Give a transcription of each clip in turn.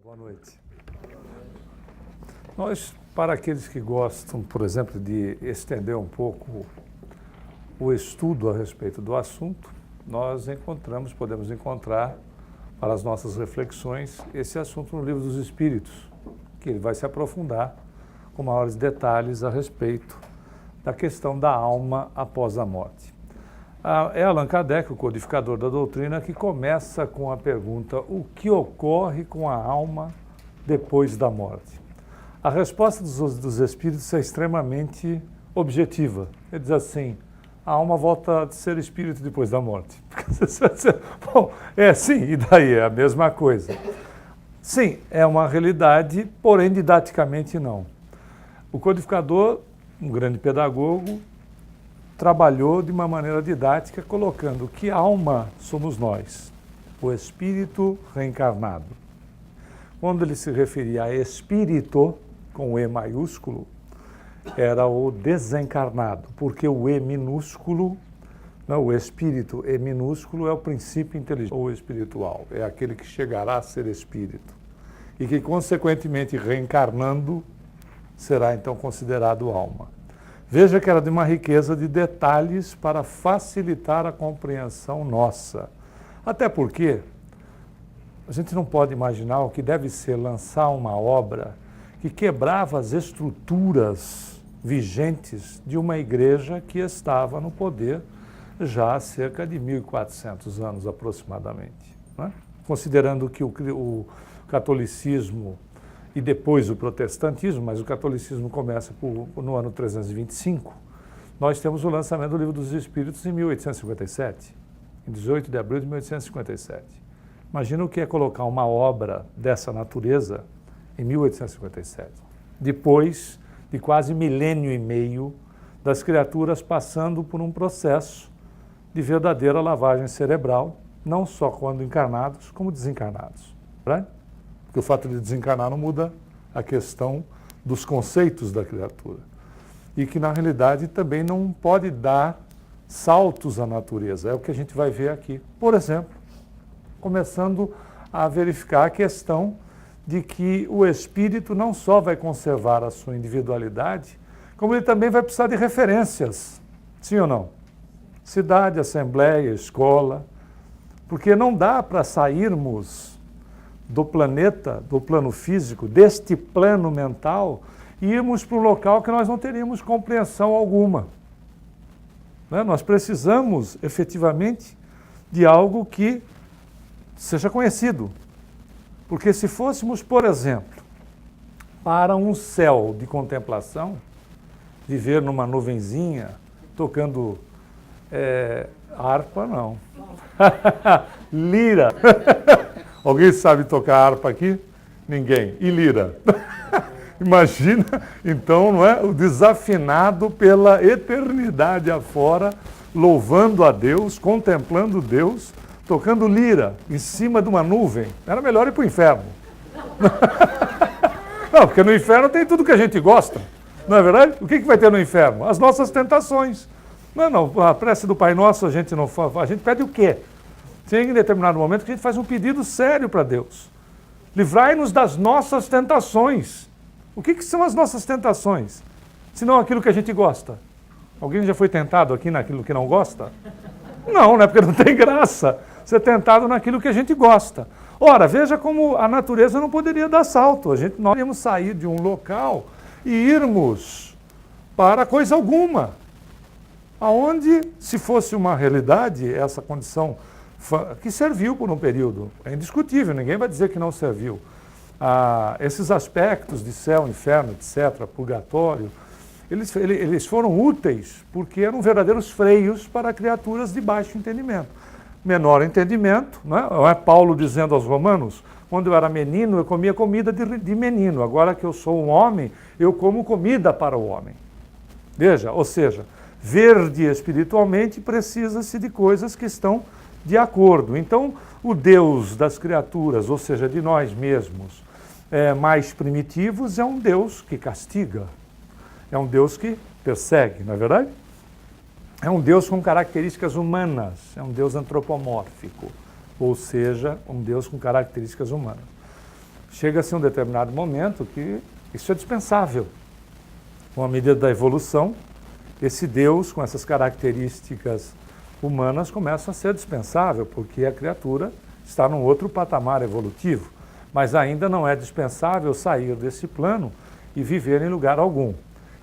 Boa noite. Nós, para aqueles que gostam, por exemplo, de estender um pouco o estudo a respeito do assunto, nós podemos encontrar para as nossas reflexões esse assunto no Livro dos Espíritos, que ele vai se aprofundar com maiores detalhes a respeito da questão da alma após a morte. É Allan Kardec, o codificador da doutrina, que começa com a pergunta: o que ocorre com a alma depois da morte? A resposta dos espíritos é extremamente objetiva. Ele diz assim: a alma volta a ser espírito depois da morte. Bom, sim, e daí é a mesma coisa. Sim, é uma realidade, porém didaticamente não. O codificador, um grande pedagogo, trabalhou de uma maneira didática, colocando que alma somos nós, o espírito reencarnado. Quando ele se referia a espírito, com o E maiúsculo, era o desencarnado, porque o E minúsculo, não, o espírito E minúsculo é o princípio inteligente ou espiritual, é aquele que chegará a ser espírito e que, consequentemente, reencarnando, será então considerado alma. Veja que era de uma riqueza de detalhes para facilitar a compreensão nossa. Até porque a gente não pode imaginar o que deve ser lançar uma obra que quebrava as estruturas vigentes de uma igreja que estava no poder já há cerca de 1.400 anos aproximadamente, né? Considerando que o catolicismo e depois o protestantismo, mas o catolicismo começa no ano 325, nós temos o lançamento do Livro dos Espíritos em 1857, em 18 de abril de 1857. Imagina o que é colocar uma obra dessa natureza em 1857, depois de quase milênio e meio das criaturas passando por um processo de verdadeira lavagem cerebral, não só quando encarnados, como desencarnados, né? Porque o fato de desencarnar não muda a questão dos conceitos da criatura. E que, na realidade, também não pode dar saltos à natureza. É o que a gente vai ver aqui. Por exemplo, começando a verificar a questão de que o espírito não só vai conservar a sua individualidade, como ele também vai precisar de referências. Sim ou não? Cidade, assembleia, escola. Porque não dá para sairmos do planeta, do plano físico, deste plano mental, e irmos para um local que nós não teríamos compreensão alguma. Né? Nós precisamos, efetivamente, de algo que seja conhecido. Porque se fôssemos, por exemplo, para um céu de contemplação, viver numa nuvenzinha, tocando harpa, não. Lira. Alguém sabe tocar harpa aqui? Ninguém. E lira? Imagina, então, não é? O desafinado pela eternidade afora, louvando a Deus, contemplando Deus, tocando lira em cima de uma nuvem. Era melhor ir para o inferno. Não, porque no inferno tem tudo que a gente gosta. Não é verdade? O que vai ter no inferno? As nossas tentações. Não, a prece do Pai Nosso a gente não faz. A gente pede o quê? Tem em determinado momento que a gente faz um pedido sério para Deus. Livrai-nos das nossas tentações. O que são as nossas tentações? Se não aquilo que a gente gosta. Alguém já foi tentado aqui naquilo que não gosta? Não, né? Porque não tem graça ser tentado naquilo que a gente gosta. Ora, veja como a natureza não poderia dar salto. Nós iríamos sair de um local e irmos para coisa alguma. Aonde, se fosse uma realidade, essa condição que serviu por um período, é indiscutível, ninguém vai dizer que não serviu. Esses aspectos de céu, inferno, etc., purgatório, eles foram úteis porque eram verdadeiros freios para criaturas de baixo entendimento. Menor entendimento, não é Paulo dizendo aos romanos: quando eu era menino, eu comia comida de menino, agora que eu sou um homem, eu como comida para o homem. Veja, ou seja, verde espiritualmente precisa-se de coisas que estão de acordo. Então, o Deus das criaturas, ou seja, de nós mesmos, mais primitivos, é um Deus que castiga, é um Deus que persegue, não é verdade? É um Deus com características humanas, é um Deus antropomórfico, ou seja, um Deus com características humanas. chega-se a um determinado momento que isso é dispensável. Com a medida da evolução, esse Deus, com essas características humanas, começa a ser dispensável, porque a criatura está num outro patamar evolutivo. Mas ainda não é dispensável sair desse plano e viver em lugar algum.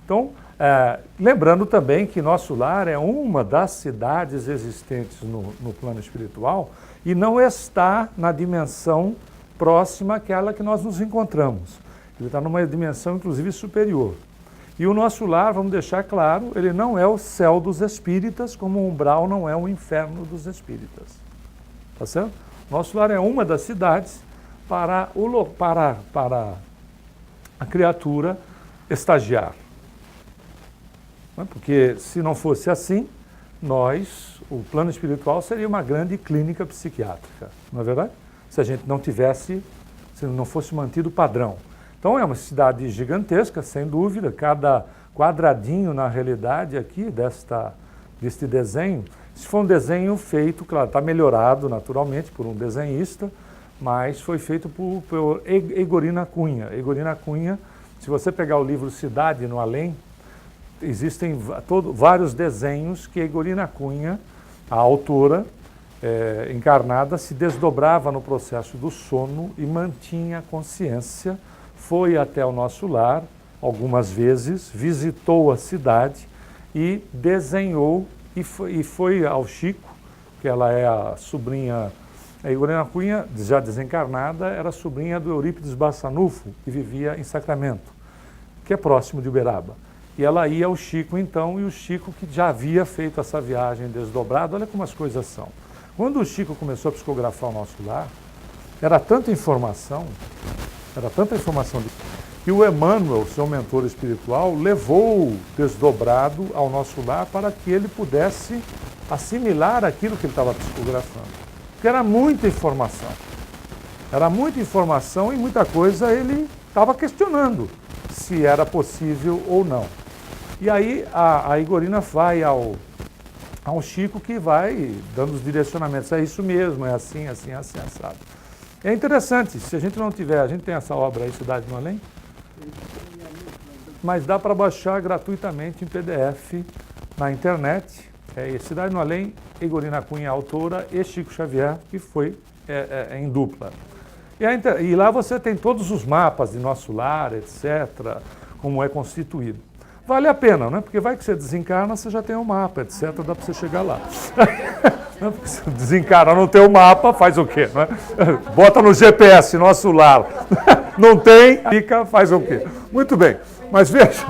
Então, lembrando também que nosso lar é uma das cidades existentes no plano espiritual e não está na dimensão próxima àquela que nós nos encontramos. Ele está numa dimensão, inclusive, superior. E o nosso lar, vamos deixar claro, ele não é o céu dos espíritas, como o umbral não é o inferno dos espíritas. Tá certo? Nosso lar é uma das cidades para a criatura estagiar. Porque se não fosse assim, o plano espiritual seria uma grande clínica psiquiátrica, não é verdade? Se a gente não tivesse, se não fosse mantido o padrão. Então é uma cidade gigantesca, sem dúvida, cada quadradinho na realidade aqui deste desenho, se for um desenho feito, claro, está melhorado naturalmente por um desenhista, mas foi feito por Egorina Cunha. Egorina Cunha, se você pegar o livro Cidade no Além, existem vários desenhos que Egorina Cunha, a autora encarnada, se desdobrava no processo do sono e mantinha a consciência, foi até o nosso lar algumas vezes, visitou a cidade e desenhou, e foi ao Chico, que ela é a sobrinha, a Egorina Cunha, já desencarnada, era sobrinha do Eurípides Bassanufo, que vivia em Sacramento, que é próximo de Uberaba. E ela ia ao Chico então, e o Chico, que já havia feito essa viagem desdobrada, olha como as coisas são. Quando o Chico começou a psicografar o nosso lar, era tanta informação que o Emmanuel, seu mentor espiritual, levou desdobrado ao nosso lar para que ele pudesse assimilar aquilo que ele estava psicografando. Porque era muita informação. Era muita informação e muita coisa ele estava questionando se era possível ou não. E aí a Egorina vai ao Chico, que vai dando os direcionamentos. É isso mesmo, é assim, assim, assim, assado. É interessante, se a gente não tiver, a gente tem essa obra aí, Cidade no Além, mas dá para baixar gratuitamente em PDF na internet. Cidade no Além, Egorina Cunha, autora, e Chico Xavier, que foi em dupla. E lá você tem todos os mapas de nosso lar, etc., como é constituído. Vale a pena, né? Porque vai que você desencarna, você já tem um mapa, etc., dá para você chegar lá. Porque você desencarna, não tem o mapa, faz o quê? Né? Bota no GPS, nosso lar. Não tem, faz o quê? Muito bem, mas veja...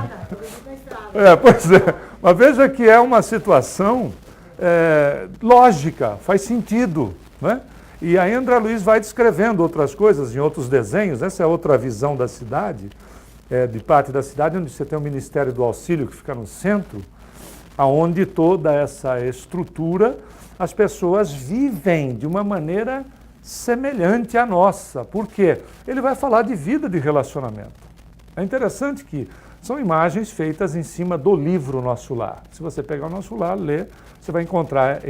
mas veja que é uma situação lógica, faz sentido, né? E aí André Luiz vai descrevendo outras coisas em outros desenhos, essa é outra visão da cidade, de parte da cidade, onde você tem o Ministério do Auxílio, que fica no centro, aonde toda essa estrutura, as pessoas vivem de uma maneira semelhante à nossa. Por quê? Ele vai falar de vida de relacionamento. É interessante que são imagens feitas em cima do livro Nosso Lar. Se você pegar o Nosso Lar, ler, você vai encontrar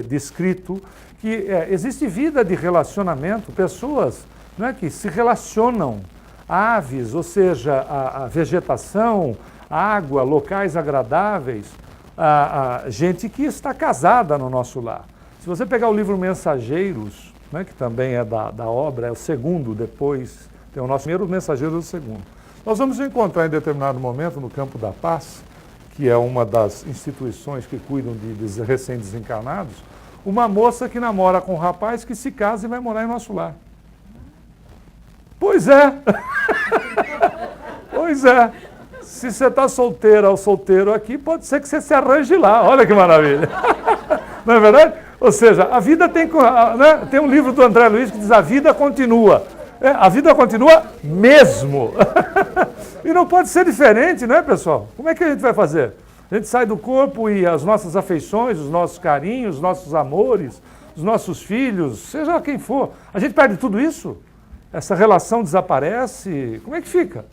descrito que existe vida de relacionamento, pessoas, não é, que se relacionam, aves, ou seja, a vegetação, água, locais agradáveis, a gente que está casada no nosso lar. Se você pegar o livro Mensageiros, né, que também é da obra, é o segundo, depois tem o nosso primeiro Mensageiro do segundo. Nós vamos encontrar em determinado momento no Campo da Paz, que é uma das instituições que cuidam de recém-desencarnados, uma moça que namora com um rapaz que se casa e vai morar em nosso lar. Pois é. Pois é. Se você está solteira ou solteiro aqui, pode ser que você se arranje lá. Olha que maravilha. Não é verdade? Ou seja, a vida tem... Né? Tem um livro do André Luiz que diz a vida continua. A vida continua mesmo. E não pode ser diferente, né, pessoal? Como é que a gente vai fazer? A gente sai do corpo e as nossas afeições, os nossos carinhos, os nossos amores, os nossos filhos, seja quem for. A gente perde tudo isso? Essa relação desaparece? Como é que fica?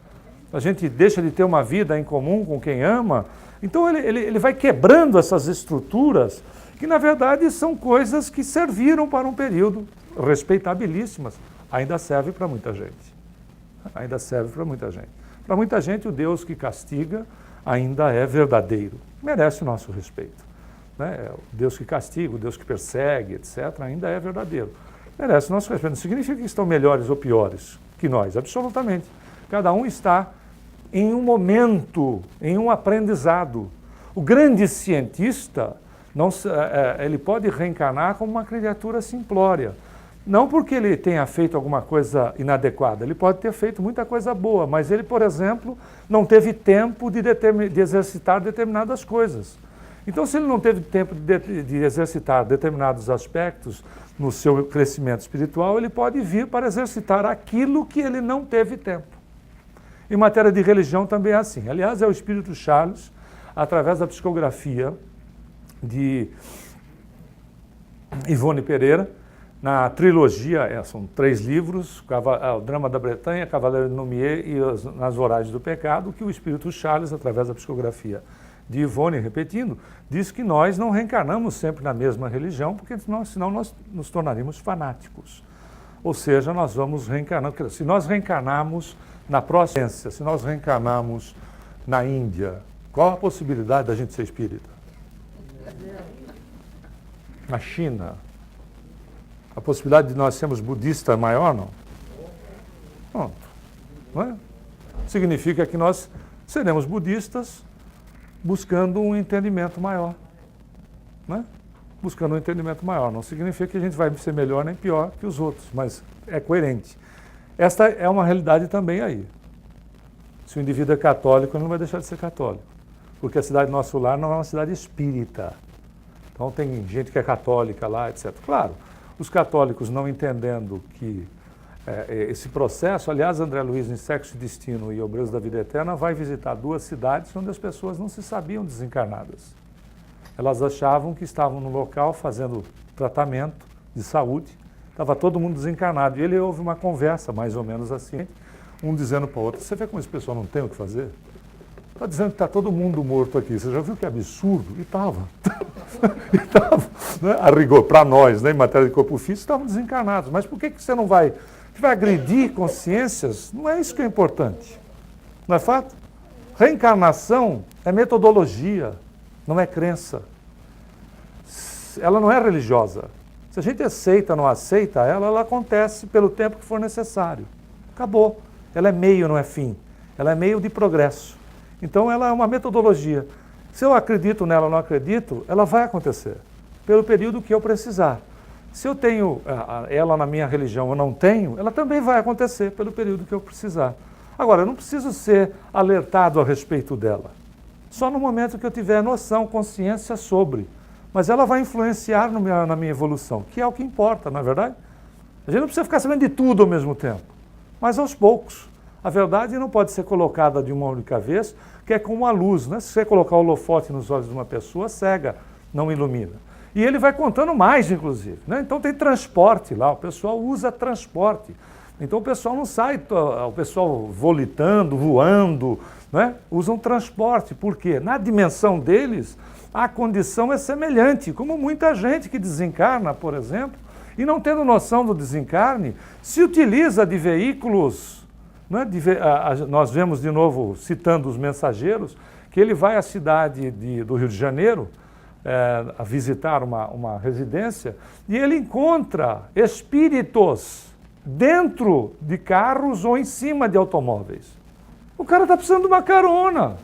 A gente deixa de ter uma vida em comum com quem ama? Então ele vai quebrando essas estruturas que, na verdade, são coisas que serviram para um período respeitabilíssimas. Ainda serve para muita gente. Ainda serve para muita gente. Para muita gente, o Deus que castiga ainda é verdadeiro. Merece o nosso respeito. Né? O Deus que castiga, o Deus que persegue, etc., ainda é verdadeiro. Merece o nosso respeito. Não significa que estão melhores ou piores que nós, absolutamente. Cada um está em um momento, em um aprendizado. O grande cientista, ele pode reencarnar como uma criatura simplória. Não porque ele tenha feito alguma coisa inadequada, ele pode ter feito muita coisa boa, mas ele, por exemplo, não teve tempo de exercitar determinadas coisas. Então, se ele não teve tempo de exercitar determinados aspectos no seu crescimento espiritual, ele pode vir para exercitar aquilo que ele não teve tempo. Em matéria de religião também é assim. Aliás, é o Espírito Charles, através da psicografia de Ivone Pereira, na trilogia, são 3 livros, o Drama da Bretanha, Cavaleiro de Noumier e Nas Voragens do Pecado, que o Espírito Charles, através da psicografia de Ivone, repetindo, diz que nós não reencarnamos sempre na mesma religião, porque senão nós nos tornaríamos fanáticos. Ou seja, nós vamos reencarnar. Se nós reencarnarmos na próxima, se nós reencarnarmos na Índia, qual a possibilidade da gente ser espírita? Na China, a possibilidade de nós sermos budistas é maior, não? Pronto. Não é? Significa que nós seremos budistas buscando um entendimento maior. Né? Buscando um entendimento maior. Não significa que a gente vai ser melhor nem pior que os outros, mas é coerente. Esta é uma realidade também aí. Se o indivíduo é católico, ele não vai deixar de ser católico. Porque a cidade Nosso Lar não é uma cidade espírita. Então tem gente que é católica lá, etc. Claro, os católicos não entendendo que esse processo, aliás, André Luiz, em Sexo e Destino e Obreiros da Vida Eterna, vai visitar 2 cidades onde as pessoas não se sabiam desencarnadas. Elas achavam que estavam no local fazendo tratamento de saúde, estava todo mundo desencarnado. E ele houve uma conversa, mais ou menos assim, um dizendo para o outro: você vê como esse pessoal não tem o que fazer? Está dizendo que está todo mundo morto aqui. Você já viu que absurdo? E estava. Né? A rigor, para nós, né, em matéria de corpo físico, estavam desencarnados. Mas por que você não vai agredir consciências? Não é isso que é importante. Não é fato? Reencarnação é metodologia, não é crença. Ela não é religiosa. Se a gente aceita ou não aceita ela acontece pelo tempo que for necessário. Acabou. Ela é meio, não é fim. Ela é meio de progresso. Então ela é uma metodologia. Se eu acredito nela ou não acredito, ela vai acontecer, pelo período que eu precisar. Se eu tenho ela na minha religião ou não tenho, ela também vai acontecer pelo período que eu precisar. Agora, eu não preciso ser alertado a respeito dela. Só no momento que eu tiver noção, consciência sobre. Mas ela vai influenciar na minha evolução, que é o que importa, não é verdade? A gente não precisa ficar sabendo de tudo ao mesmo tempo, mas aos poucos. A verdade não pode ser colocada de uma única vez, que é como a luz, né? Se você colocar o holofote nos olhos de uma pessoa, cega, não ilumina. E ele vai contando mais, inclusive. Né? Então tem transporte lá, o pessoal usa transporte. Então o pessoal não sai, o pessoal volitando, voando, né? Usam transporte. Por quê? Na dimensão deles, a condição é semelhante, como muita gente que desencarna, por exemplo, e não tendo noção do desencarne, se utiliza de veículos. Né? Nós vemos de novo, citando os mensageiros, que ele vai à cidade do Rio de Janeiro, a visitar uma residência, e ele encontra espíritos dentro de carros ou em cima de automóveis. O cara está precisando de uma carona.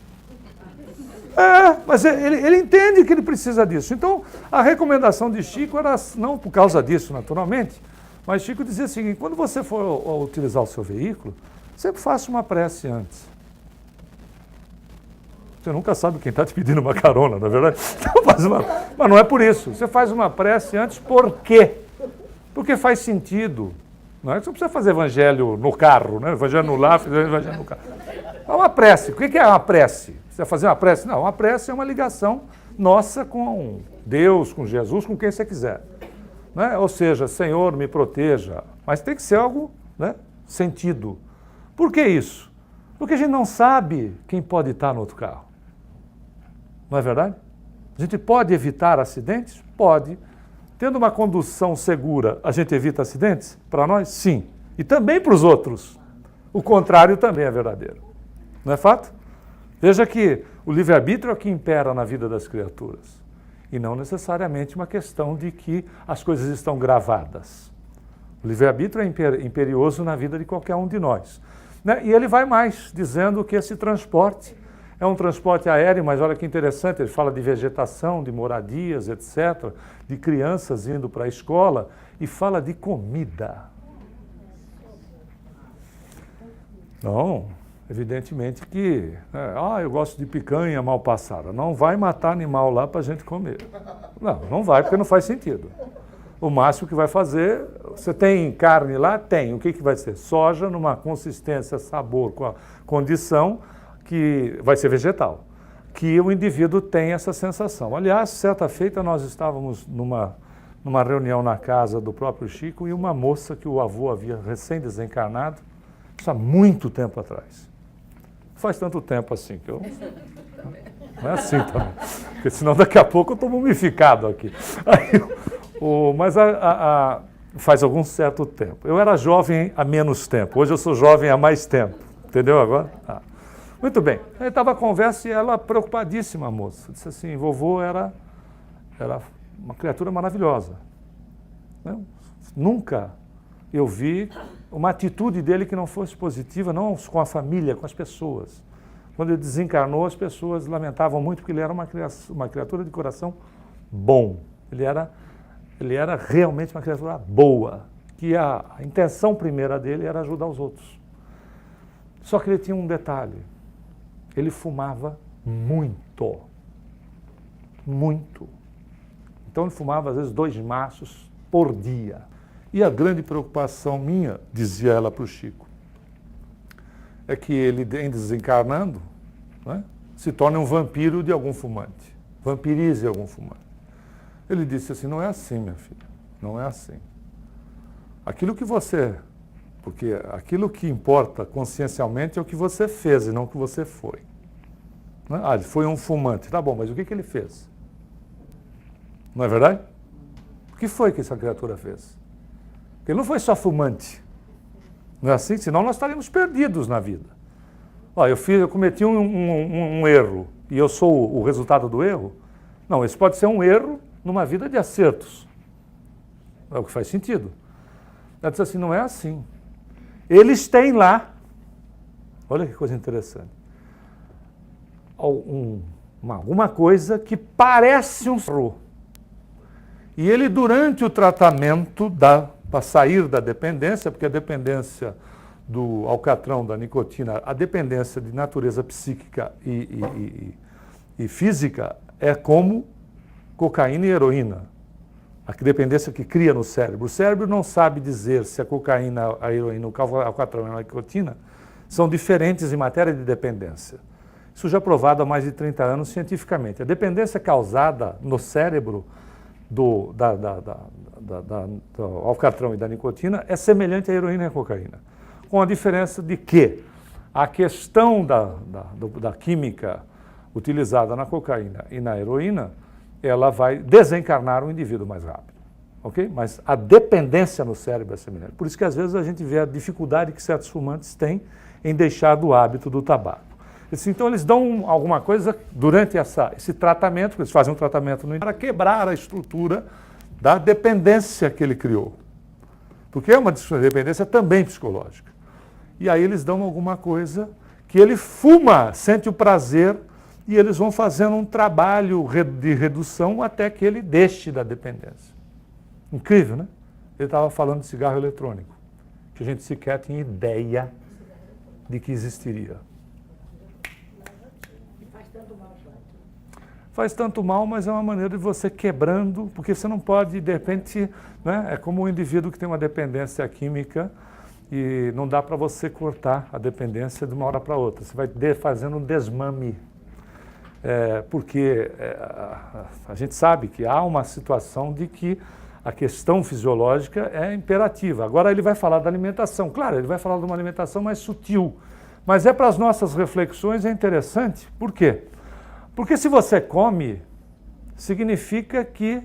Mas ele entende que ele precisa disso. Então, a recomendação de Chico era, não por causa disso, naturalmente, mas Chico dizia o seguinte: quando você for utilizar o seu veículo, sempre faça uma prece antes. Você nunca sabe quem está te pedindo uma carona, não é verdade? Então mas não é por isso. Você faz uma prece antes, por quê? Porque faz sentido. Não é que você precisa fazer evangelho no carro, né? Evangelho no lar, evangelho no carro. É uma prece. O que é uma prece? Você vai fazer uma prece? Não, uma prece é uma ligação nossa com Deus, com Jesus, com quem você quiser. Né? Ou seja, Senhor, me proteja. Mas tem que ser algo, né, sentido. Por que isso? Porque a gente não sabe quem pode estar no outro carro. Não é verdade? A gente pode evitar acidentes? Pode. Tendo uma condução segura, a gente evita acidentes? Para nós, sim. E também para os outros. O contrário também é verdadeiro. Não é fato? Veja que o livre-arbítrio é o que impera na vida das criaturas. E não necessariamente uma questão de que as coisas estão gravadas. O livre-arbítrio é imperioso na vida de qualquer um de nós. Né? E ele vai mais, dizendo que esse transporte é um transporte aéreo, mas olha que interessante, ele fala de vegetação, de moradias, etc., de crianças indo para a escola, e fala de comida. Não, evidentemente que, eu gosto de picanha mal passada. Não vai matar animal lá para a gente comer. Não vai, porque não faz sentido. O máximo que vai fazer, você tem carne lá? Tem. O que vai ser? Soja numa consistência, sabor, com a condição que vai ser vegetal, que o indivíduo tem essa sensação. Aliás, certa feita nós estávamos numa reunião na casa do próprio Chico e uma moça que o avô havia recém-desencarnado, isso há muito tempo atrás. Faz tanto tempo assim que eu... Não é assim também, porque senão daqui a pouco eu estou mumificado aqui. Mas faz algum certo tempo. Eu era jovem há menos tempo, hoje eu sou jovem há mais tempo. Entendeu agora? Muito bem. Aí estava a conversa e ela, preocupadíssima, a moça, disse assim, vovô era uma criatura maravilhosa. Nunca eu vi uma atitude dele que não fosse positiva, não com a família, com as pessoas. Quando ele desencarnou, as pessoas lamentavam muito porque ele era uma criatura de coração bom. Ele era realmente uma criatura boa, que a intenção primeira dele era ajudar os outros. Só que ele tinha um detalhe. Ele fumava muito. Muito. Então ele fumava, às vezes, 2 maços por dia. E a grande preocupação minha, dizia ela para o Chico, é que ele, em desencarnando, se torne um vampiro de algum fumante. Vampirize algum fumante. Ele disse assim, não é assim, minha filha. Não é assim. Porque aquilo que importa consciencialmente é o que você fez e não o que você foi. Ele foi um fumante. Tá bom, mas o que ele fez? Não é verdade? O que foi que essa criatura fez? Ele não foi só fumante. Não é assim? Senão nós estaríamos perdidos na vida. Eu cometi um erro e eu sou o resultado do erro? Não, esse pode ser um erro numa vida de acertos. É o que faz sentido. Ela disse assim, não é assim. Eles têm lá, olha que coisa interessante, alguma coisa que parece um erro. E ele, durante o tratamento, para sair da dependência, porque a dependência do alcatrão, da nicotina, a dependência de natureza psíquica e física é como cocaína e heroína. A dependência que cria no cérebro. O cérebro não sabe dizer se a cocaína, a heroína, o alcatrão e a nicotina são diferentes em matéria de dependência. Isso já é provado há mais de 30 anos cientificamente. A dependência causada no cérebro do alcatrão e da nicotina é semelhante à heroína e à cocaína. Com a diferença de que a questão da química utilizada na cocaína e na heroína, ela vai desencarnar o indivíduo mais rápido, ok? Mas a dependência no cérebro é semelhante. Por isso que às vezes a gente vê a dificuldade que certos fumantes têm em deixar do hábito do tabaco. Então eles dão alguma coisa durante esse tratamento, eles fazem um tratamento para quebrar a estrutura da dependência que ele criou. Porque é uma dependência também psicológica. E aí eles dão alguma coisa que ele fuma, sente o prazer, e eles vão fazendo um trabalho de redução até que ele deixe da dependência. Incrível, né? Ele estava falando de cigarro eletrônico, que a gente sequer tinha ideia de que existiria. Faz tanto mal, mas é uma maneira de você quebrando, porque você não pode, de repente, é como um indivíduo que tem uma dependência química e não dá para você cortar a dependência de uma hora para outra. Você vai fazendo um desmame. Porque a gente sabe que há uma situação de que a questão fisiológica é imperativa. Agora ele vai falar da alimentação. Claro, ele vai falar de uma alimentação mais sutil. Mas para as nossas reflexões é interessante. Por quê? Porque se você come, significa que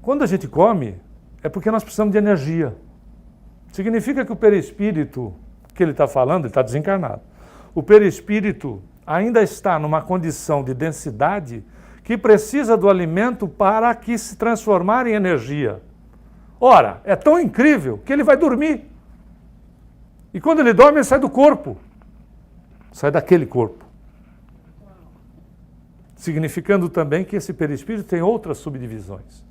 quando a gente come, é porque nós precisamos de energia. Significa que o perispírito que ele está falando, ele está desencarnado. O perispírito ainda está numa condição de densidade que precisa do alimento para que se transformar em energia. Ora, é tão incrível que ele vai dormir. E quando ele dorme, ele sai do corpo. Sai daquele corpo. Significando também que esse perispírito tem outras subdivisões.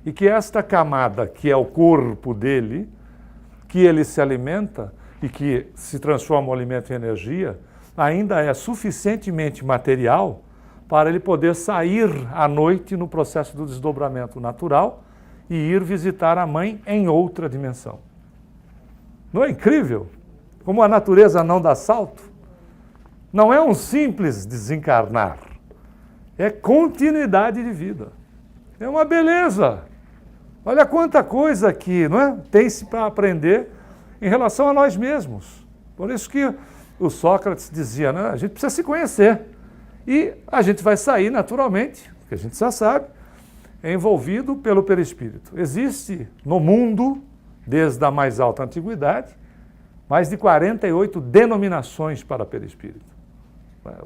E que esta camada, que é o corpo dele, que ele se alimenta e que se transforma o alimento em energia, ainda é suficientemente material para ele poder sair à noite no processo do desdobramento natural e ir visitar a mãe em outra dimensão. Não é incrível? Como a natureza não dá salto? Não é um simples desencarnar, é continuidade de vida. É uma beleza. Olha quanta coisa aqui, não é? Tem-se para aprender em relação a nós mesmos. Por isso que o Sócrates dizia, né? A gente precisa se conhecer. E a gente vai sair naturalmente, que a gente já sabe, envolvido pelo perispírito. Existe no mundo, desde a mais alta antiguidade, mais de 48 denominações para perispírito.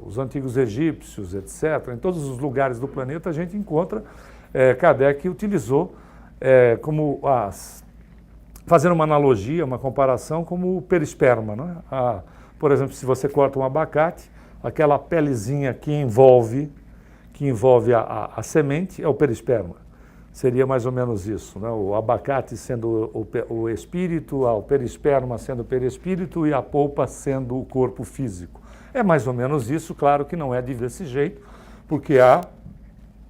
Os antigos egípcios, etc., em todos os lugares do planeta a gente encontra, Kardec utilizou fazendo uma analogia, uma comparação, como o perisperma. Não é? Por exemplo, se você corta um abacate, aquela pelezinha que envolve a semente é o perisperma. Seria mais ou menos isso, né? O abacate sendo o espírito, o perisperma sendo o perispírito e a polpa sendo o corpo físico. É mais ou menos isso, claro que não é desse jeito, porque há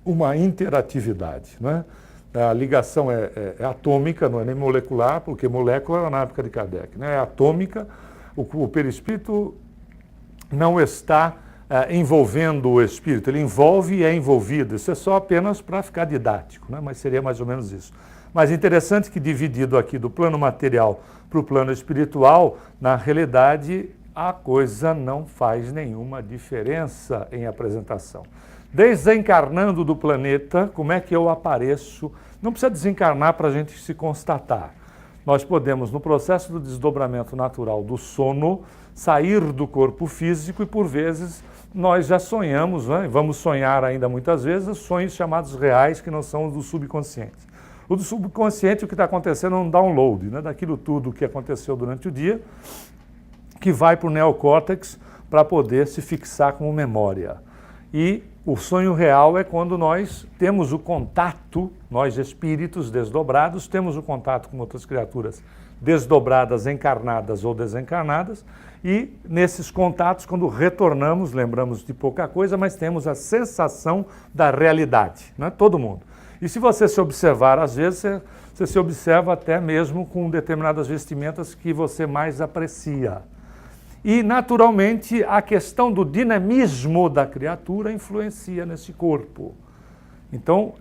uma interatividade, né? A ligação é atômica, não é nem molecular, porque molécula era na época de Kardec, né? É atômica, o perispírito não está envolvendo o espírito, ele envolve e é envolvido. Isso é só apenas para ficar didático, né? Mas seria mais ou menos isso. Mas interessante que dividido aqui do plano material para o plano espiritual, na realidade a coisa não faz nenhuma diferença em apresentação. Desencarnando do planeta, como é que eu apareço? Não precisa desencarnar para a gente se constatar. Nós podemos, no processo do desdobramento natural do sono, sair do corpo físico e, por vezes, nós já sonhamos, né? Vamos sonhar ainda muitas vezes, sonhos chamados reais, que não são do subconsciente. O do subconsciente, o que está acontecendo é um download, né? Daquilo tudo que aconteceu durante o dia, que vai para o neocórtex para poder se fixar como memória. E o sonho real é quando nós temos o contato, nós espíritos desdobrados, temos o contato com outras criaturas desdobradas, encarnadas ou desencarnadas, e nesses contatos, quando retornamos, lembramos de pouca coisa, mas temos a sensação da realidade, não é? Todo mundo. E se você se observar, às vezes, você se observa até mesmo com determinadas vestimentas que você mais aprecia. E, naturalmente, a questão do dinamismo da criatura influencia nesse corpo. Então,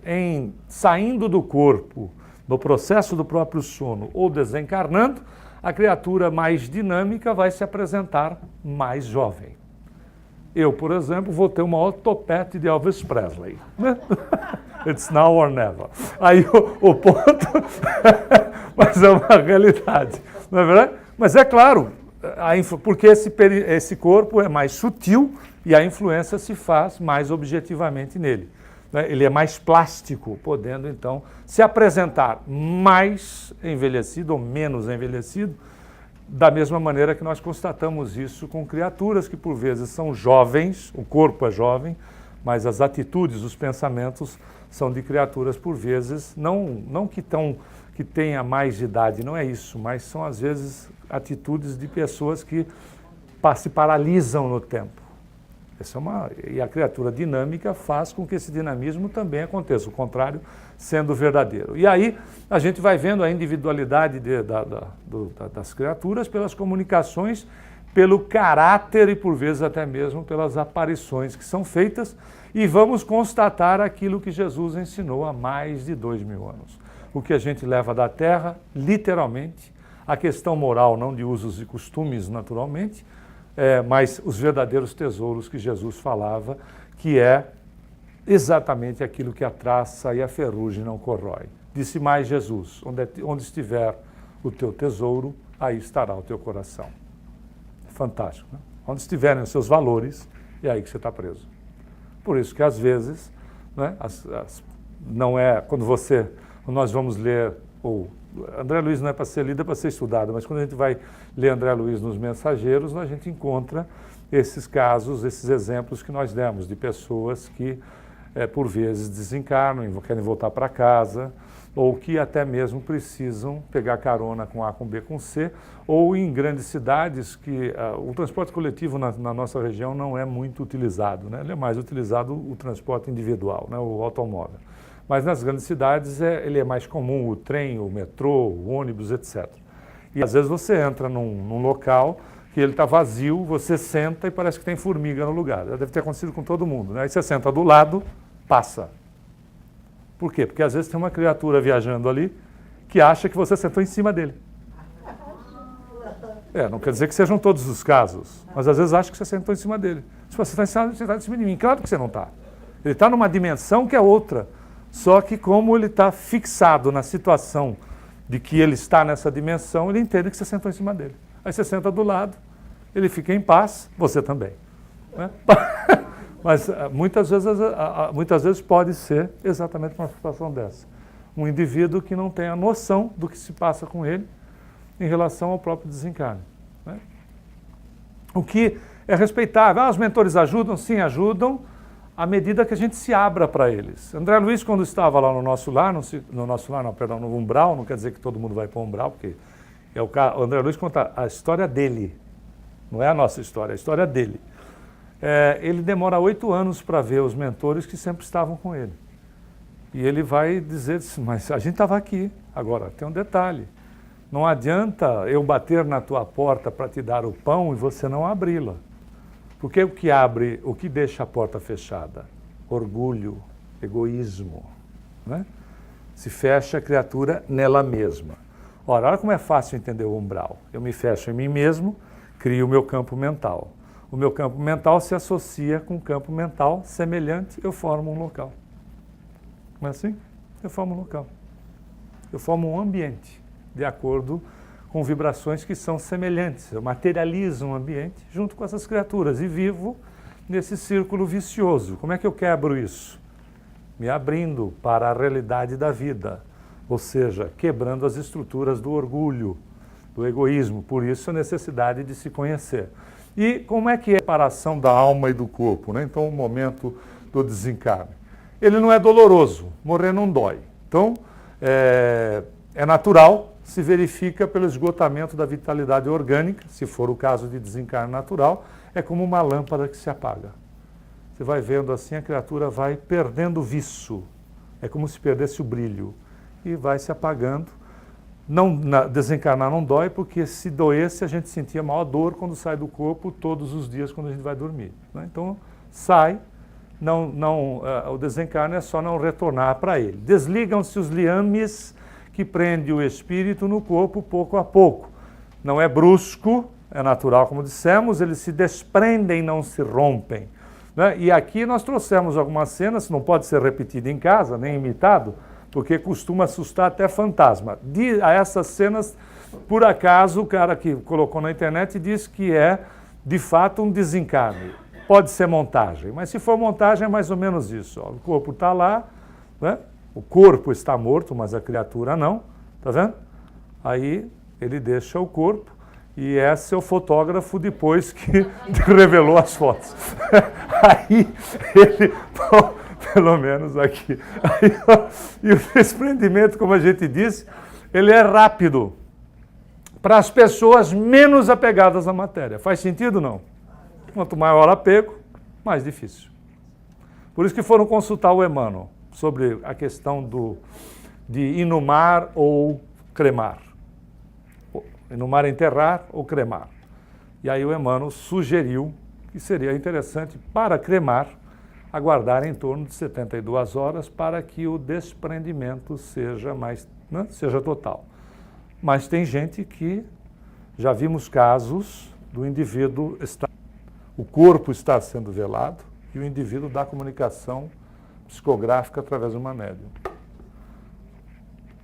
saindo do corpo, no processo do próprio sono ou desencarnando, a criatura mais dinâmica vai se apresentar mais jovem. Eu, por exemplo, vou ter o maior topete de Elvis Presley. Né? It's now or never. Aí o ponto... Mas é uma realidade, não é verdade? Mas é claro... porque esse corpo é mais sutil e a influência se faz mais objetivamente nele. Né? Ele é mais plástico, podendo então se apresentar mais envelhecido ou menos envelhecido, da mesma maneira que nós constatamos isso com criaturas que por vezes são jovens, o corpo é jovem, mas as atitudes, os pensamentos são de criaturas por vezes, não que tenha mais de idade, não é isso, mas são às vezes atitudes de pessoas que se paralisam no tempo. E a criatura dinâmica faz com que esse dinamismo também aconteça, o contrário sendo verdadeiro. E aí a gente vai vendo a individualidade das criaturas pelas comunicações, pelo caráter e por vezes até mesmo pelas aparições que são feitas, e vamos constatar aquilo que Jesus ensinou há mais de 2000 anos. O que a gente leva da terra, literalmente, a questão moral, não de usos e costumes, naturalmente, mas os verdadeiros tesouros que Jesus falava, que é exatamente aquilo que a traça e a ferrugem não corrói. Disse mais Jesus, onde estiver o teu tesouro, aí estará o teu coração. fantástico. Né? Onde estiverem os seus valores, é aí que você está preso. Por isso que, às vezes, né, não é quando nós vamos ler, ou André Luiz não é para ser lido, é para ser estudado, mas quando a gente vai ler André Luiz nos Mensageiros, a gente encontra esses casos, esses exemplos que nós demos, de pessoas que, por vezes, desencarnam e querem voltar para casa, ou que até mesmo precisam pegar carona com A, com B, com C, ou em grandes cidades que o transporte coletivo na nossa região não é muito utilizado, né? Ele é mais utilizado o transporte individual, né? O automóvel. Mas nas grandes cidades ele é mais comum o trem, o metrô, o ônibus, etc. E às vezes você entra num local que ele está vazio, você senta e parece que tem formiga no lugar. Já deve ter acontecido com todo mundo, né? Aí você senta do lado, passa. Por quê? Porque às vezes tem uma criatura viajando ali que acha que você sentou em cima dele. Não quer dizer que sejam todos os casos, mas às vezes acha que você sentou em cima dele. Se você está sentado em cima de mim, claro que você não está. Ele está numa dimensão que é outra. Só que como ele está fixado na situação de que ele está nessa dimensão, ele entende que você sentou em cima dele. Aí você senta do lado, ele fica em paz, você também. Né? Mas muitas vezes pode ser exatamente uma situação dessa. Um indivíduo que não tem a noção do que se passa com ele em relação ao próprio desencarne. Né? O que é respeitável. Os mentores ajudam? Sim, ajudam, à medida que a gente se abra para eles. André Luiz, quando estava lá no nosso lar, no umbral, não quer dizer que todo mundo vai para o umbral, porque o André Luiz conta a história dele, não é a nossa história, é a história dele. Ele demora 8 anos para ver os mentores que sempre estavam com ele. E ele vai dizer, mas a gente estava aqui. Agora, tem um detalhe, não adianta eu bater na tua porta para te dar o pão e você não abri-la. Porque o que deixa a porta fechada? Orgulho, egoísmo. Né? Se fecha a criatura nela mesma. Ora, olha como é fácil entender o umbral. Eu me fecho em mim mesmo, crio o meu campo mental. O meu campo mental se associa com um campo mental semelhante, eu formo um local. Não é assim? Eu formo um local. Eu formo um ambiente, de acordo com vibrações que são semelhantes. Eu materializo um ambiente junto com essas criaturas e vivo nesse círculo vicioso. Como é que eu quebro isso? Me abrindo para a realidade da vida, ou seja, quebrando as estruturas do orgulho, do egoísmo. Por isso a necessidade de se conhecer. E como é que é a separação da alma e do corpo? Né? Então, o momento do desencarne. Ele não é doloroso, morrer não dói. Então, é natural, se verifica pelo esgotamento da vitalidade orgânica, se for o caso de desencarne natural, é como uma lâmpada que se apaga. Você vai vendo assim, a criatura vai perdendo o viço, é como se perdesse o brilho, e vai se apagando. Desencarnar não dói, porque se doesse a gente sentia maior dor quando sai do corpo todos os dias quando a gente vai dormir. Né? Então sai, o desencarne é só não retornar para ele. Desligam-se os liames que prendem o espírito no corpo pouco a pouco. Não é brusco, é natural, como dissemos, eles se desprendem, não se rompem. Né? E aqui nós trouxemos algumas cenas, não pode ser repetido em casa, nem imitado, porque costuma assustar até fantasma. A essas cenas, por acaso, o cara que colocou na internet diz que é, de fato, um desencarne. Pode ser montagem, mas se for montagem é mais ou menos isso. Ó. O corpo está lá, né? O corpo está morto, mas a criatura não, tá vendo? Aí ele deixa o corpo e esse é o fotógrafo depois que revelou as fotos. Aí ele... Pelo menos aqui. E o desprendimento, como a gente disse, ele é rápido para as pessoas menos apegadas à matéria. Faz sentido, não? Quanto maior o apego, mais difícil. Por isso que foram consultar o Emmanuel sobre a questão de inumar ou cremar. Inumar, enterrar ou cremar. E aí o Emmanuel sugeriu que seria interessante, para cremar, aguardar em torno de 72 horas para que o desprendimento seja seja total. Mas tem gente que, já vimos casos do indivíduo, o corpo está sendo velado e o indivíduo dá comunicação psicográfica através de uma médium.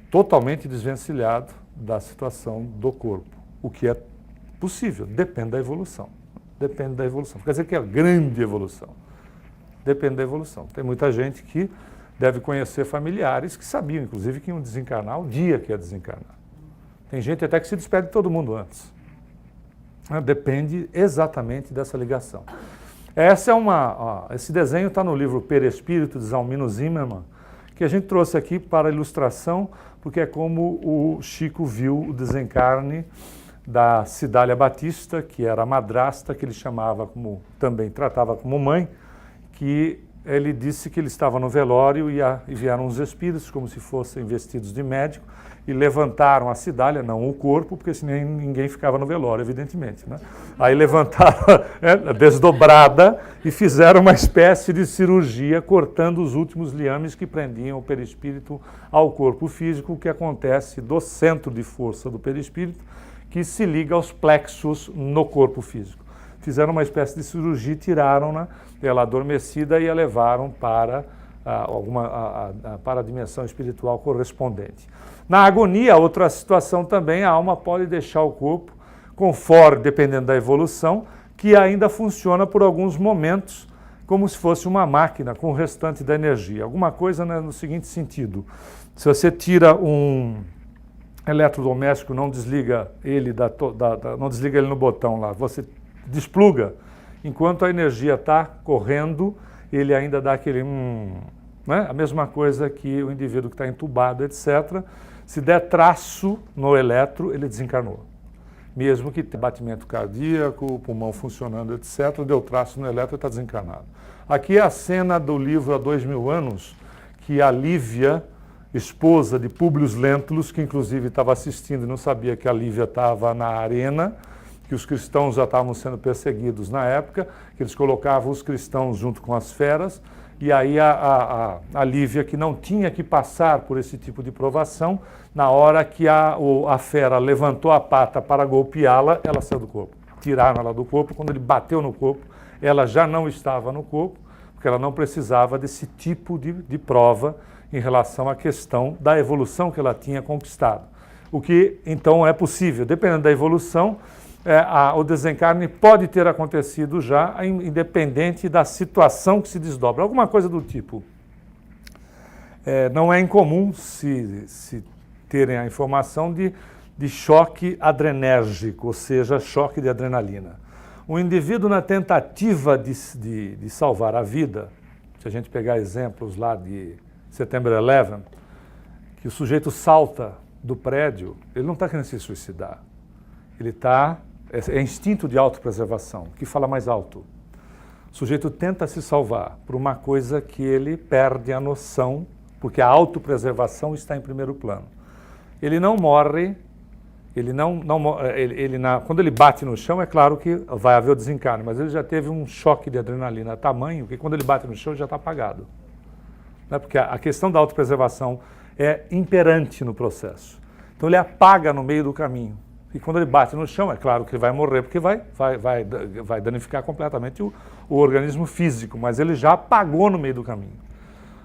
Totalmente desvencilhado da situação do corpo, o que é Possível, depende da evolução. Depende da evolução. Quer dizer que é grande evolução. Depende da evolução. Tem muita gente que deve conhecer familiares que sabiam, inclusive, que iam desencarnar o dia que ia desencarnar. Tem gente até que se despede de todo mundo antes. Depende exatamente dessa ligação. Esse desenho está no livro Perispírito, de Zalmino Zimmermann, que a gente trouxe aqui para ilustração, porque é como o Chico viu o desencarne da Cidália Batista, que era a madrasta, que ele chamava como, também tratava como mãe, que ele disse que ele estava no velório e vieram os espíritos, como se fossem vestidos de médico, e levantaram a Cidália, não o corpo, porque senão ninguém ficava no velório, evidentemente, né? Aí levantaram desdobrada e fizeram uma espécie de cirurgia, cortando os últimos liames que prendiam o perispírito ao corpo físico, o que acontece do centro de força do perispírito, que se liga aos plexos no corpo físico. Fizeram uma espécie de cirurgia, tiraram-na, ela adormecida, e a levaram para para a dimensão espiritual correspondente. Na agonia, outra situação também, a alma pode deixar o corpo, conforme, dependendo da evolução, que ainda funciona por alguns momentos, como se fosse uma máquina com o restante da energia. Alguma coisa, né, no seguinte sentido: se você tira um eletrodoméstico, não desliga ele não desliga ele no botão lá, você despluga, enquanto a energia está correndo, ele ainda dá aquele né? A mesma coisa que o indivíduo que está entubado, etc. Se der traço no eletro, ele desencarnou. Mesmo que tenha batimento cardíaco, o pulmão funcionando, etc., deu traço no eletro e está desencarnado. Aqui é a cena do livro Há 2000 Anos, que a Lívia, esposa de Públio Lentulus, que inclusive estava assistindo e não sabia que a Lívia estava na arena, que os cristãos já estavam sendo perseguidos na época, que eles colocavam os cristãos junto com as feras, e aí a Lívia, que não tinha que passar por esse tipo de provação, na hora que a fera levantou a pata para golpeá-la, ela saiu do corpo. Tiraram ela do corpo, quando ele bateu no corpo, ela já não estava no corpo, porque ela não precisava desse tipo de prova em relação à questão da evolução que ela tinha conquistado. O que, então, é possível, dependendo da evolução, o desencarne pode ter acontecido já, independente da situação que se desdobra. Alguma coisa do tipo. Não é incomum se terem a informação de choque adrenérgico, ou seja, choque de adrenalina. O indivíduo, na tentativa de salvar a vida, se a gente pegar exemplos lá de September 11, que o sujeito salta do prédio, ele não está querendo se suicidar. Ele está... É instinto de autopreservação, que fala mais alto. O sujeito tenta se salvar por uma coisa que ele perde a noção, porque a autopreservação está em primeiro plano. Ele não morre, quando ele bate no chão, é claro que vai haver o desencarne, mas ele já teve um choque de adrenalina tamanho que quando ele bate no chão já está apagado. Né? Porque a questão da autopreservação é imperante no processo. Então ele apaga no meio do caminho. E quando ele bate no chão, é claro que ele vai morrer, porque vai danificar completamente o organismo físico, mas ele já apagou no meio do caminho.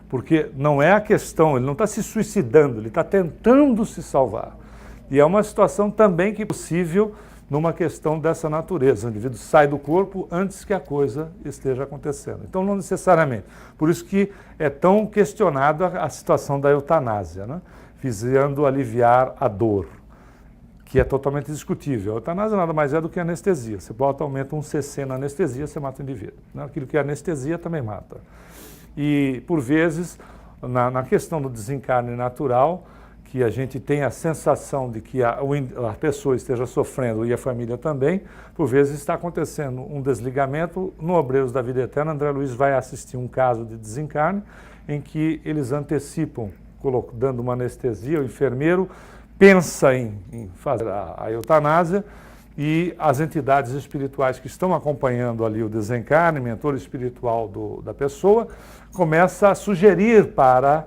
Porque não é a questão, ele não está se suicidando, ele está tentando se salvar. E é uma situação também que é possível numa questão dessa natureza. O indivíduo sai do corpo antes que a coisa esteja acontecendo. Então, não necessariamente. Por isso que é tão questionada a situação da eutanásia, né? Visando aliviar a dor, que é totalmente discutível. A eutanásia nada mais é do que anestesia. Você bota, aumenta um cc na anestesia, você mata o indivíduo. Aquilo que é anestesia também mata. E, por vezes, na questão do desencarne natural, que a gente tem a sensação de que a pessoa esteja sofrendo e a família também, por vezes está acontecendo um desligamento. No Obreiros da Vida Eterna, André Luiz vai assistir um caso de desencarne em que eles antecipam, dando uma anestesia, o enfermeiro pensa em fazer a eutanásia, e as entidades espirituais que estão acompanhando ali o desencarne, mentor espiritual da pessoa, começa a sugerir para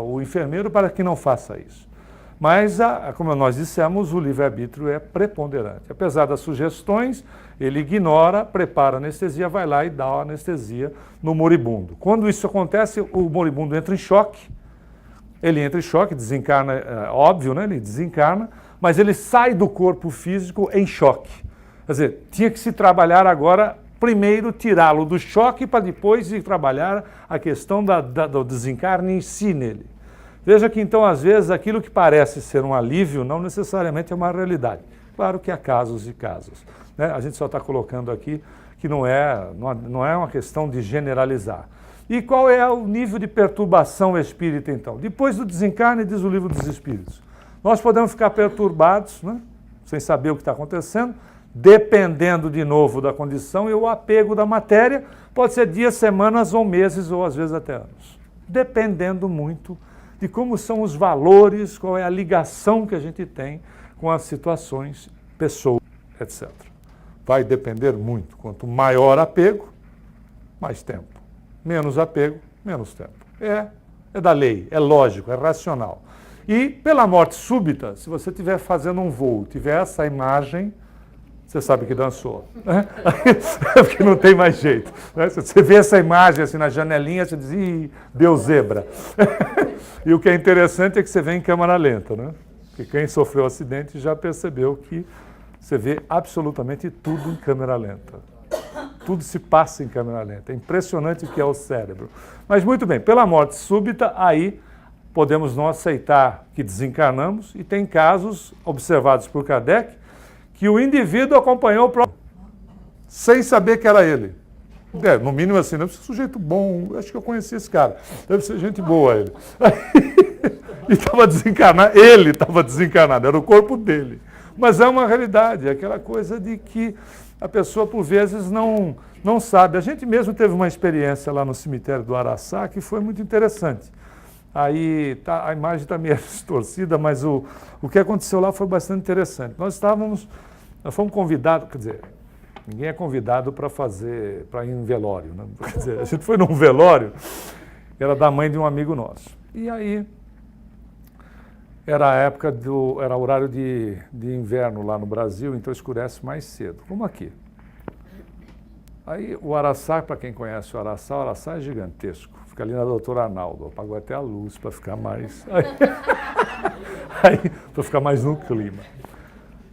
o enfermeiro para que não faça isso. Mas, como nós dissemos, o livre-arbítrio é preponderante. Apesar das sugestões, ele ignora, prepara a anestesia, vai lá e dá a anestesia no moribundo. Quando isso acontece, o moribundo entra em choque. Ele entra em choque, desencarna, óbvio, né? Ele desencarna, mas ele sai do corpo físico em choque. Quer dizer, tinha que se trabalhar agora, primeiro tirá-lo do choque para depois ir trabalhar a questão do desencarne em si nele. Veja que então, às vezes, aquilo que parece ser um alívio não necessariamente é uma realidade. Claro que há casos e casos, né? A gente só está colocando aqui que não é uma questão de generalizar. E qual é o nível de perturbação espírita, então? Depois do desencarne, diz o Livro dos Espíritos, nós podemos ficar perturbados, né? Sem saber o que está acontecendo, dependendo de novo da condição, e o apego da matéria pode ser dias, semanas ou meses, ou às vezes até anos. Dependendo muito de como são os valores, qual é a ligação que a gente tem com as situações, pessoas, etc. Vai depender muito. Quanto maior apego, mais tempo. Menos apego, menos tempo. É da lei, é lógico, é racional. E pela morte súbita, se você estiver fazendo um voo, tiver essa imagem, você sabe que dançou, né? Porque não tem mais jeito, né? Você vê essa imagem assim na janelinha, você diz, ih, deu zebra. E o que é interessante é que você vê em câmera lenta, né? Porque quem sofreu acidente já percebeu que você vê absolutamente tudo em câmera lenta. Tudo se passa em câmera lenta. É impressionante o que é o cérebro. Mas muito bem, pela morte súbita, aí podemos não aceitar que desencarnamos, e tem casos observados por Kardec que o indivíduo acompanhou o próprio sem saber que era ele. No mínimo assim, deve ser um sujeito bom, acho que eu conheci esse cara, deve ser gente boa ele. E estava desencarnado, ele estava desencarnado, era o corpo dele. Mas é uma realidade, é aquela coisa de que a pessoa por vezes não sabe. A gente mesmo teve uma experiência lá no cemitério do Araçá que foi muito interessante. Aí a imagem está meio distorcida, mas o que aconteceu lá foi bastante interessante. Nós fomos convidados, quer dizer, ninguém é convidado para ir em velório, né? Quer dizer, a gente foi num velório, era da mãe de um amigo nosso. E aí, era a época era horário de inverno lá no Brasil, então escurece mais cedo, como aqui. Aí o Araçá, para quem conhece o Araçá é gigantesco. Fica ali na Doutora Arnaldo, apagou até a luz para ficar mais... para ficar mais no clima.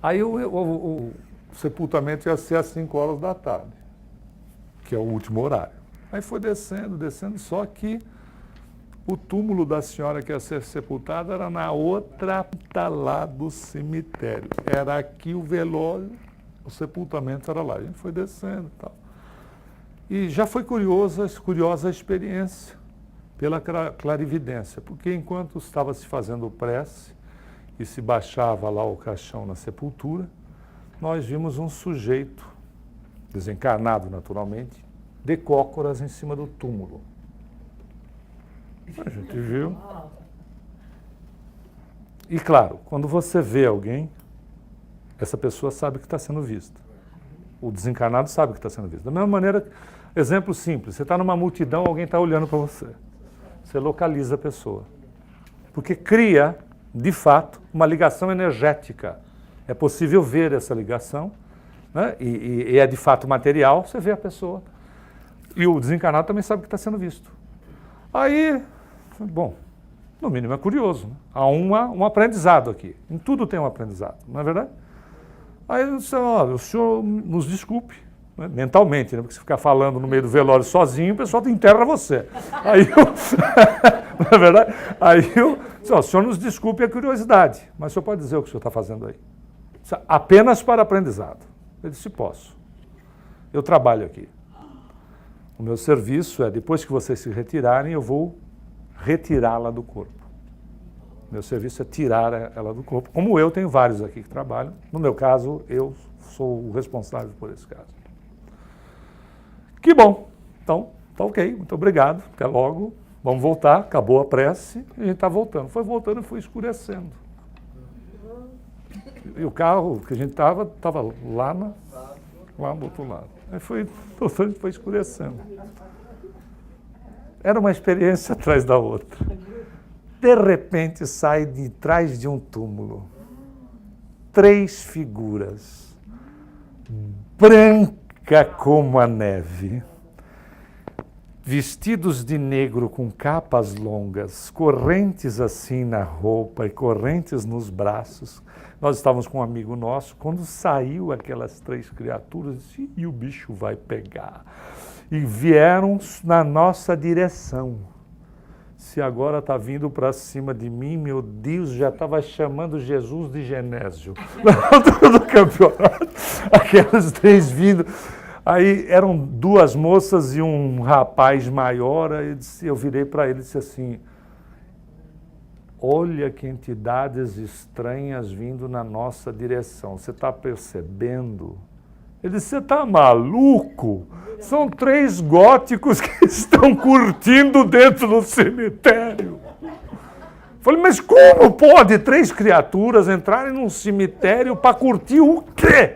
Aí o sepultamento ia ser às 5 horas da tarde, que é o último horário. Aí foi descendo, só que o túmulo da senhora que ia ser sepultada era na outra ponta lá do cemitério. Era aqui o velório, o sepultamento era lá. A gente foi descendo e tal. E já foi curiosa a experiência pela clarividência, porque enquanto estava se fazendo prece e se baixava lá o caixão na sepultura, nós vimos um sujeito, desencarnado naturalmente, de cócoras em cima do túmulo. A gente viu. E claro, quando você vê alguém, essa pessoa sabe que está sendo vista. O desencarnado sabe que está sendo visto. Da mesma maneira, exemplo simples, você está numa multidão, alguém está olhando para você. Você localiza a pessoa. Porque cria, de fato, uma ligação energética. É possível ver essa ligação, né? E é de fato material, você vê a pessoa. E o desencarnado também sabe que está sendo visto. Aí, bom, no mínimo é curioso, né? Há um aprendizado aqui. Em tudo tem um aprendizado, não é verdade? Aí eu disse, olha, o senhor nos desculpe, né? Mentalmente, né? Porque se ficar falando no meio do velório sozinho, o pessoal enterra você. Aí eu, não é verdade? Aí eu disse, o senhor nos desculpe a curiosidade, mas o senhor pode dizer o que o senhor está fazendo aí? Apenas para aprendizado. Eu disse, posso. Eu trabalho aqui. O meu serviço é, depois que vocês se retirarem, eu vou retirá-la do corpo. Meu serviço é tirar ela do corpo. Como eu, tenho vários aqui que trabalham. No meu caso, eu sou o responsável por esse caso. Que bom. Então, tá ok. Muito obrigado. Até logo. Vamos voltar. Acabou a prece e a gente está voltando. Foi voltando e foi escurecendo. E o carro que a gente estava lá do outro lado. Aí foi escurecendo. Era uma experiência atrás da outra. De repente sai de trás de um túmulo 3 figuras, branca como a neve, vestidos de negro com capas longas, correntes assim na roupa e correntes nos braços, Nós estávamos com um amigo nosso, quando saiu aquelas 3 criaturas, disse, e o bicho vai pegar. E vieram na nossa direção. Se agora está vindo para cima de mim, meu Deus, já estava chamando Jesus de Genésio. Do campeonato, aquelas 3 vindo. Aí eram 2 moças e um rapaz maior, aí eu virei para ele e disse assim, olha que entidades estranhas vindo na nossa direção. Você está percebendo? Ele disse, você está maluco? São 3 góticos que estão curtindo dentro do cemitério. Falei, mas como pode 3 criaturas entrarem num cemitério para curtir o quê?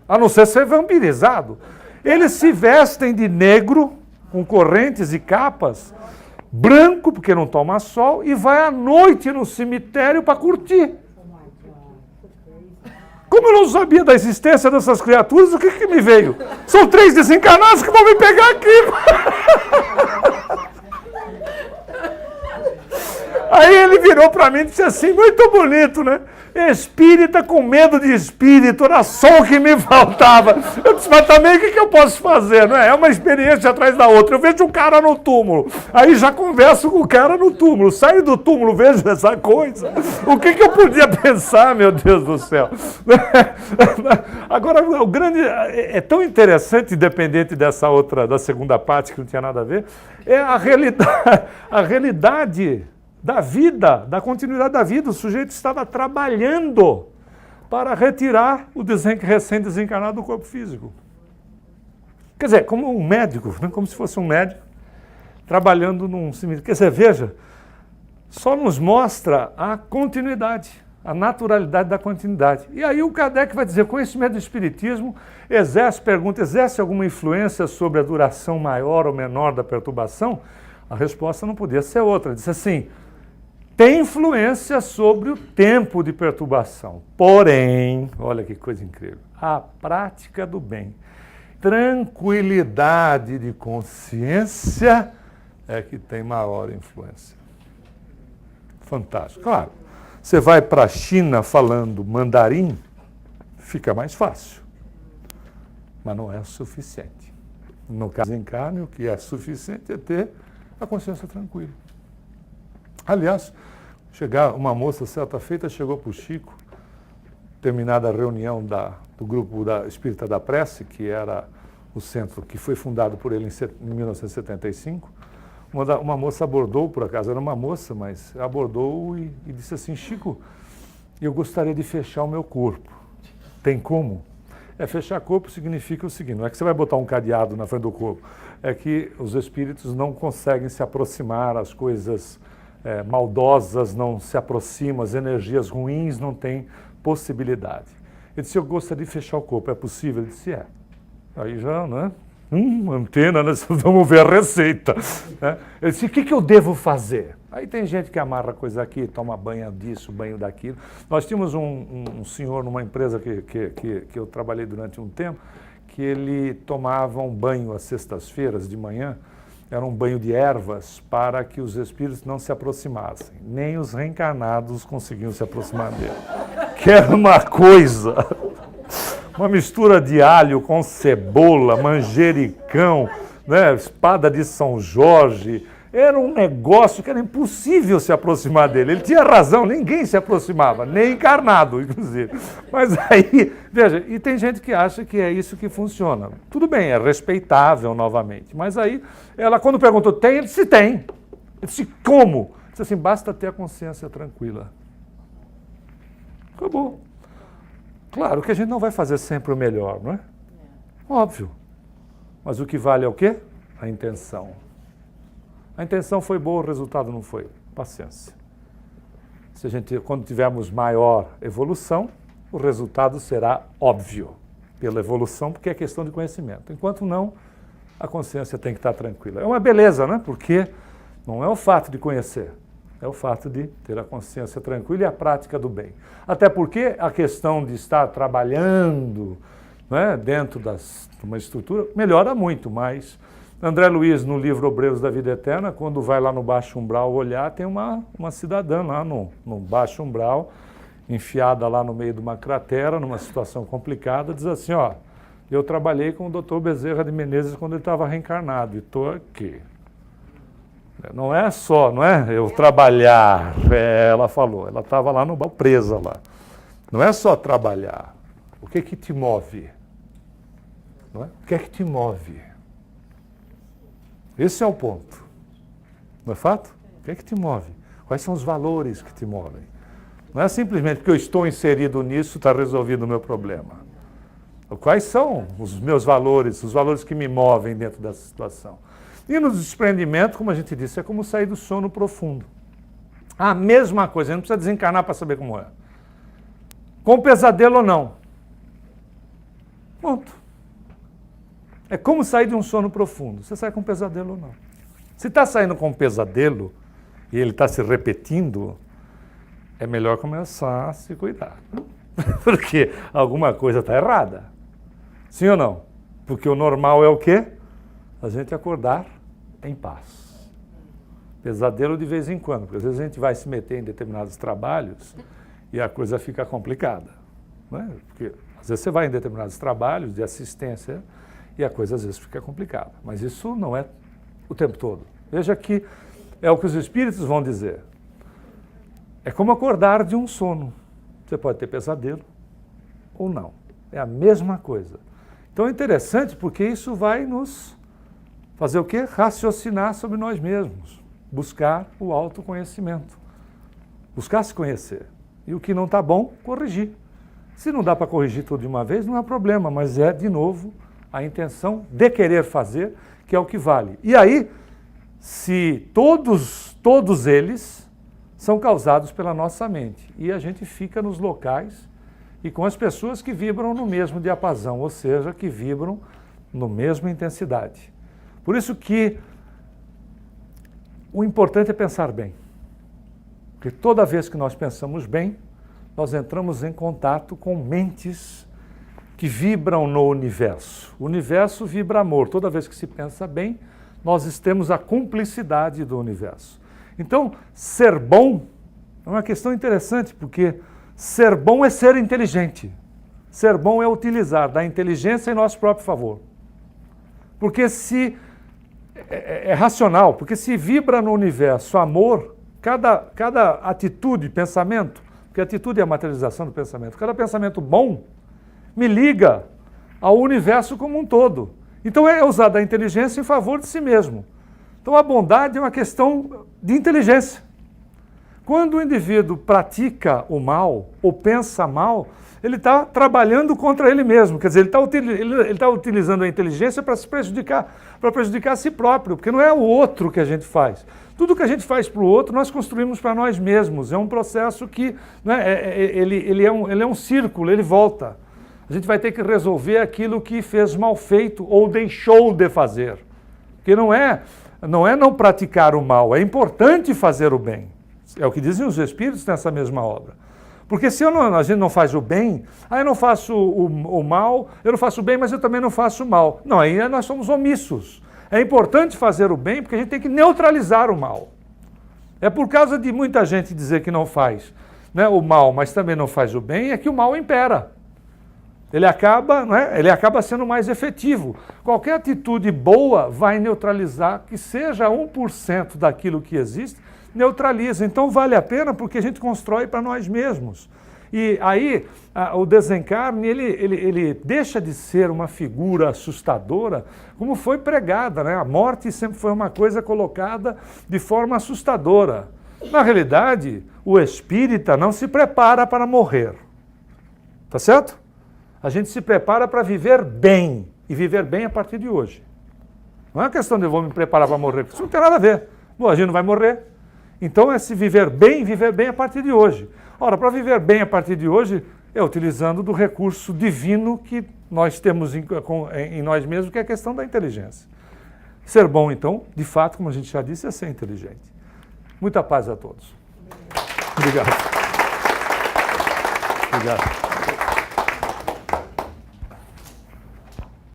A não ser ser vampirizado. Eles se vestem de negro, com correntes e capas, branco, porque não toma sol, e vai à noite no cemitério para curtir. Como eu não sabia da existência dessas criaturas, o que me veio? São 3 desencarnados que vão me pegar aqui. Aí ele virou para mim e disse assim, muito bonito, né? Espírita com medo de espírito, era só o que me faltava. Eu disse, mas também o que eu posso fazer? Não é? É uma experiência atrás da outra. Eu vejo um cara no túmulo, aí já converso com o cara no túmulo, saio do túmulo, vejo essa coisa. O que eu podia pensar, meu Deus do céu? Agora, o grande, é tão interessante, independente dessa outra, da segunda parte, que não tinha nada a ver, é a realidade da vida, da continuidade da vida. O sujeito estava trabalhando para retirar o recém-desencarnado do corpo físico. Quer dizer, como um médico, né? Como se fosse um médico trabalhando num cemitério. Quer dizer, veja, só nos mostra a continuidade, a naturalidade da continuidade. E aí o Kardec vai dizer, conhecimento do Espiritismo exerce alguma influência sobre a duração maior ou menor da perturbação? A resposta não podia ser outra. Diz assim, tem influência sobre o tempo de perturbação. Porém, olha que coisa incrível, a prática do bem, tranquilidade de consciência é que tem maior influência. Fantástico. Claro, você vai para a China falando mandarim, fica mais fácil, mas não é o suficiente. No caso do desencarne, o que é suficiente é ter a consciência tranquila. Aliás, uma moça certa feita chegou para o Chico, terminada a reunião do grupo da Espírita da Prece, que era o centro que foi fundado por ele em 1975, uma moça abordou, por acaso era uma moça, mas abordou e disse assim, Chico, eu gostaria de fechar o meu corpo. Tem como? Fechar corpo significa o seguinte, não é que você vai botar um cadeado na frente do corpo, é que os espíritos não conseguem se aproximar, as coisas maldosas não se aproximam, as energias ruins não têm possibilidade. Ele disse, eu gostaria de fechar o corpo, é possível? Ele disse, é. Aí já, né? Antena, né? Vamos ver a receita. Né? Ele disse, o que eu devo fazer? Aí tem gente que amarra coisa aqui, toma banho disso, banho daquilo. Nós tínhamos um senhor numa empresa que eu trabalhei durante um tempo, que ele tomava um banho às sextas-feiras de manhã, era um banho de ervas para que os espíritos não se aproximassem. Nem os reencarnados conseguiam se aproximar dele. Que era uma coisa, uma mistura de alho com cebola, manjericão, né, espada de São Jorge. Era um negócio que era impossível se aproximar dele. Ele tinha razão, ninguém se aproximava, nem encarnado, inclusive. Mas aí, veja, e tem gente que acha que é isso que funciona. Tudo bem, é respeitável novamente. Mas aí, ela quando perguntou, tem? Ele disse, tem. Ele disse, como? Ele disse assim, basta ter a consciência tranquila. Acabou. Claro que a gente não vai fazer sempre o melhor, não é? Óbvio. Mas o que vale é o quê? A intenção. A intenção foi boa, o resultado não foi. Paciência. Quando tivermos maior evolução, o resultado será óbvio pela evolução, porque é questão de conhecimento. Enquanto não, a consciência tem que estar tranquila. É uma beleza, né? Porque não é o fato de conhecer, é o fato de ter a consciência tranquila e a prática do bem. Até porque a questão de estar trabalhando, né, dentro de uma estrutura melhora muito, mas André Luiz, no livro Obreiros da Vida Eterna, quando vai lá no Baixo Umbral olhar, tem uma cidadã lá no Baixo Umbral, enfiada lá no meio de uma cratera, numa situação complicada, diz assim, ó, eu trabalhei com o Dr. Bezerra de Menezes quando ele estava reencarnado, e estou aqui. Não é só, não é eu trabalhar, ela falou, ela estava lá no baú presa lá. Não é só trabalhar. O que que te move? Não é? O que é que te move? Esse é o ponto. Não é fato? O que é que te move? Quais são os valores que te movem? Não é simplesmente porque eu estou inserido nisso, está resolvido o meu problema. Quais são os meus valores, os valores que me movem dentro dessa situação? E no desprendimento, como a gente disse, é como sair do sono profundo. A mesma coisa, a gente não precisa desencarnar para saber como é. Com pesadelo ou não. Ponto. É como sair de um sono profundo. Você sai com pesadelo ou não. Se está saindo com pesadelo e ele está se repetindo, é melhor começar a se cuidar. Porque alguma coisa está errada. Sim ou não? Porque o normal é o quê? A gente acordar em paz. Pesadelo de vez em quando, porque às vezes a gente vai se meter em determinados trabalhos e a coisa fica complicada. Não é? Porque às vezes você vai em determinados trabalhos de assistência e a coisa às vezes fica complicada. Mas isso não é o tempo todo. Veja que é o que os espíritos vão dizer. É como acordar de um sono. Você pode ter pesadelo ou não. É a mesma coisa. Então é interessante porque isso vai nos fazer o quê? Raciocinar sobre nós mesmos. Buscar o autoconhecimento. Buscar se conhecer. E o que não está bom, corrigir. Se não dá para corrigir tudo de uma vez, não é problema, mas é, de novo, a intenção de querer fazer, que é o que vale. E aí, se todos eles são causados pela nossa mente, e a gente fica nos locais e com as pessoas que vibram no mesmo diapasão, ou seja, que vibram na mesma intensidade. Por isso que o importante é pensar bem. Porque toda vez que nós pensamos bem, nós entramos em contato com mentes que vibram no universo. O universo vibra amor. Toda vez que se pensa bem, nós temos a cumplicidade do universo. Então, ser bom é uma questão interessante, porque ser bom é ser inteligente. Ser bom é utilizar da inteligência em nosso próprio favor. Porque se é racional, porque se vibra no universo amor, cada atitude, pensamento, porque a atitude é a materialização do pensamento, cada pensamento bom me liga ao universo como um todo. Então é usar da inteligência em favor de si mesmo. Então a bondade é uma questão de inteligência. Quando o indivíduo pratica o mal ou pensa mal, ele está trabalhando contra ele mesmo. Quer dizer, ele está utilizando a inteligência para se prejudicar, para prejudicar a si próprio, porque não é o outro que a gente faz. Tudo que a gente faz para o outro, nós construímos para nós mesmos. É um processo que, né, ele é um círculo, ele volta. A gente vai ter que resolver aquilo que fez mal feito ou deixou de fazer. Porque não é não praticar o mal, é importante fazer o bem. É o que dizem os espíritos nessa mesma obra. Porque se a gente não faz o bem, eu não faço o mal, eu não faço o bem, mas eu também não faço o mal. Não, aí nós somos omissos. É importante fazer o bem porque a gente tem que neutralizar o mal. É por causa de muita gente dizer que não faz, né, o mal, mas também não faz o bem, é que o mal impera. Ele acaba sendo mais efetivo. Qualquer atitude boa vai neutralizar, que seja 1% daquilo que existe, neutraliza. Então vale a pena porque a gente constrói para nós mesmos. E aí o desencarne, ele deixa de ser uma figura assustadora, como foi pregada, né? A morte sempre foi uma coisa colocada de forma assustadora. Na realidade, o espírita não se prepara para morrer. Tá certo? A gente se prepara para viver bem, e viver bem a partir de hoje. Não é uma questão de eu vou me preparar para morrer, porque isso não tem nada a ver. Bom, a gente não vai morrer. Então é se viver bem a partir de hoje. Ora, para viver bem a partir de hoje, é utilizando do recurso divino que nós temos em nós mesmos, que é a questão da inteligência. Ser bom, então, de fato, como a gente já disse, é ser inteligente. Muita paz a todos. Obrigado. Obrigado.